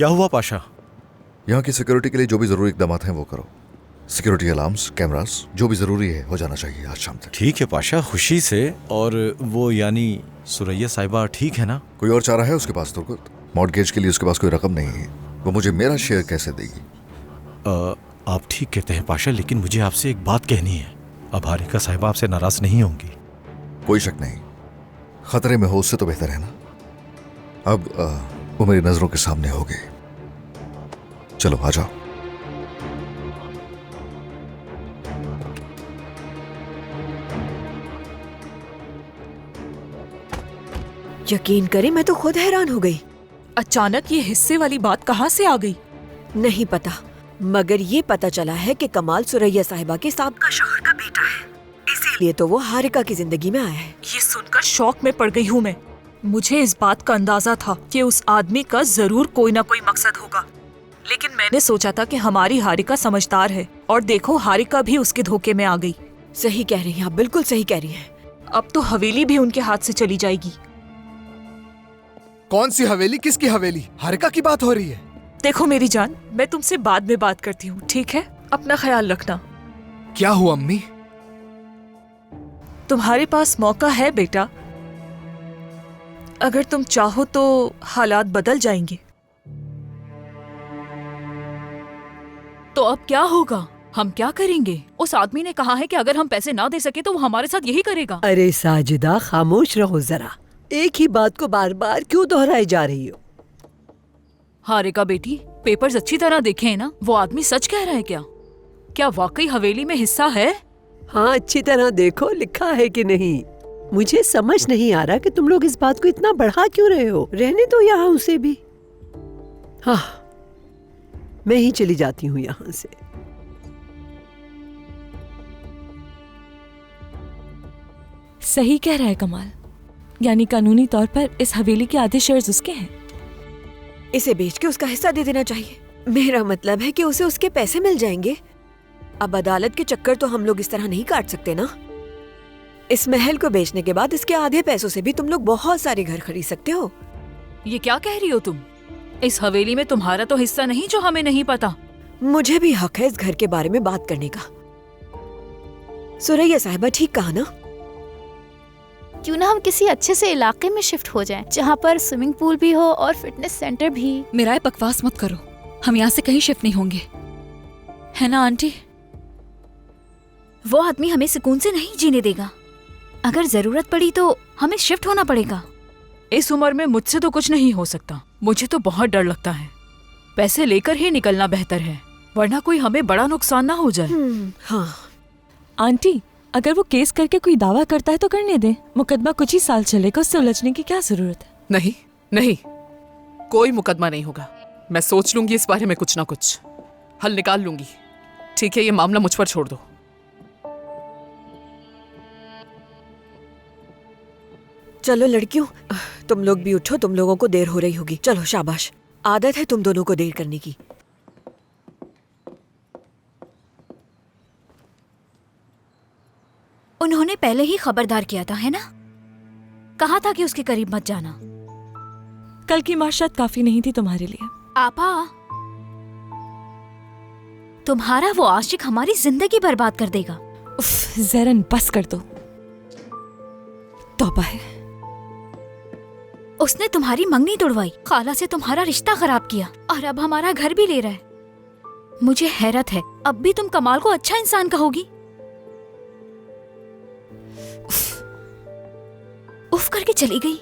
क्या हुआ पाशा? यहाँ की सिक्योरिटी के लिए जो भी जरूरी इकदाम हैं वो करो। सिक्योरिटी अलार्म्स, कैमरास, जो भी जरूरी है हो जाना चाहिए आज शाम तक। ठीक है पाशा, खुशी से। और वो यानी सुरैया साहिबा ठीक है ना? कोई और चारा है उसके पास? तुर्कुत मॉर्गेज के लिए उसके पास कोई रकम नहीं है, वो मुझे मेरा शेयर कैसे देगी? आप ठीक कहते हैं पाशा, लेकिन मुझे आपसे एक बात कहनी है। अब हारिका साहिबा आपसे नाराज नहीं होंगी? कोई शक नहीं, खतरे में हो उससे तो बेहतर है ना। अब वो मेरी नजरों के सामने हो गए। चलो आ जाओ। यकीन करें, मैं तो खुद हैरान हो गई। अचानक ये हिस्से वाली बात कहाँ से आ गई? नहीं पता, मगर ये पता चला है कि कमाल सुरैया साहिबा के साहब का शौहर का बेटा है, इसीलिए तो वो हारिका की जिंदगी में आया है। ये सुनकर शौक में पड़ गई हूँ मैं। मुझे इस बात का अंदाजा था कि उस आदमी का जरूर कोई ना कोई मकसद होगा, लेकिन मैंने सोचा था कि हमारी हारिका समझदार है, और देखो हारिका भी उसके धोखे में आ गई। सही कह रही हैं आप, बिल्कुल सही कह रही हैं। अब तो हवेली भी उनके हाथ से चली जाएगी। कौन सी हवेली? किसकी हवेली? हारिका की बात हो रही है। देखो मेरी जान, मैं तुमसे बाद में बात करती हूँ, ठीक है? अपना ख्याल रखना। क्या हुआ अम्मी? तुम्हारे पास मौका है बेटा, अगर तुम चाहो तो हालात बदल जाएंगे। तो अब क्या होगा? हम क्या करेंगे? उस आदमी ने कहा है कि अगर हम पैसे ना दे सके तो वो हमारे साथ यही करेगा। अरे साजिदा, खामोश रहो जरा। एक ही बात को बार बार क्यों दोहराई जा रही हो? हारिका बेटी, पेपर्स अच्छी तरह देखे हैं ना? वो आदमी सच कह रहा है क्या? क्या वाकई हवेली में हिस्सा है? हाँ, अच्छी तरह देखो लिखा है कि नहीं। मुझे समझ नहीं आ रहा कि तुम लोग इस बात को इतना बढ़ा क्यों रहे हो। रहने दो यहाँ उसे भी। हाँ, मैं ही चली जाती हूँ यहाँ से। सही कह रहा है कमाल, यानी कानूनी तौर पर इस हवेली के आधे शेयर्स उसके हैं। इसे बेच के उसका हिस्सा दे देना चाहिए। मेरा मतलब है कि उसे उसके पैसे मिल जाएंगे। अब अदालत के चक्कर तो हम लोग इस तरह नहीं काट सकते ना। इस महल को बेचने के बाद इसके आधे पैसों से भी तुम लोग बहुत सारे घर खरीद सकते हो। ये क्या कह रही हो तुम? इस हवेली में तुम्हारा तो हिस्सा नहीं जो हमें नहीं पता। मुझे भी हक है इस घर के बारे में बात करने का। सुरैया साहिबा ठीक कहा ना? क्यों ना हम किसी अच्छे से इलाके में शिफ्ट हो जाएं, जहाँ पर स्विमिंग पूल भी हो और फिटनेस सेंटर भी। मेरा बकवास मत करो, हम यहाँ से कहीं शिफ्ट नहीं होंगे, है ना आंटी? वो आदमी हमें सुकून से नहीं जीने देगा। अगर जरूरत पड़ी तो हमें शिफ्ट होना पड़ेगा। इस उम्र में मुझसे तो कुछ नहीं हो सकता। मुझे तो बहुत डर लगता है। पैसे लेकर ही निकलना बेहतर है, वरना कोई हमें बड़ा नुकसान ना हो जाए। हाँ आंटी, अगर वो केस करके कोई दावा करता है तो करने दे। मुकदमा कुछ ही साल चलेगा, उससे उलझने की क्या जरूरत है? नहीं नहीं, कोई मुकदमा नहीं होगा। मैं सोच लूंगी इस बारे में, कुछ ना कुछ हल निकाल लूंगी। ठीक है, ये मामला मुझ पर छोड़ दो। चलो लड़कियों, तुम लोग भी उठो, तुम लोगों को देर हो रही होगी। चलो शाबाश, आदत है तुम दोनों को देर करने की। उन्होंने पहले ही खबरदार किया था, है ना? कहा था कि उसके करीब मत जाना। कल की माशात काफी नहीं थी तुम्हारे लिए। आपा, तुम्हारा वो आशिक हमारी जिंदगी बर्बाद कर देगा। उफ, ज़रन बस कर दो। तौबा है। उसने तुम्हारी मंगनी तोड़वाई, खाला से तुम्हारा रिश्ता खराब किया, और अब हमारा घर भी ले रहा है। मुझे हैरत है, अब भी तुम कमाल को अच्छा इंसान कहोगी? उफ करके चली गई।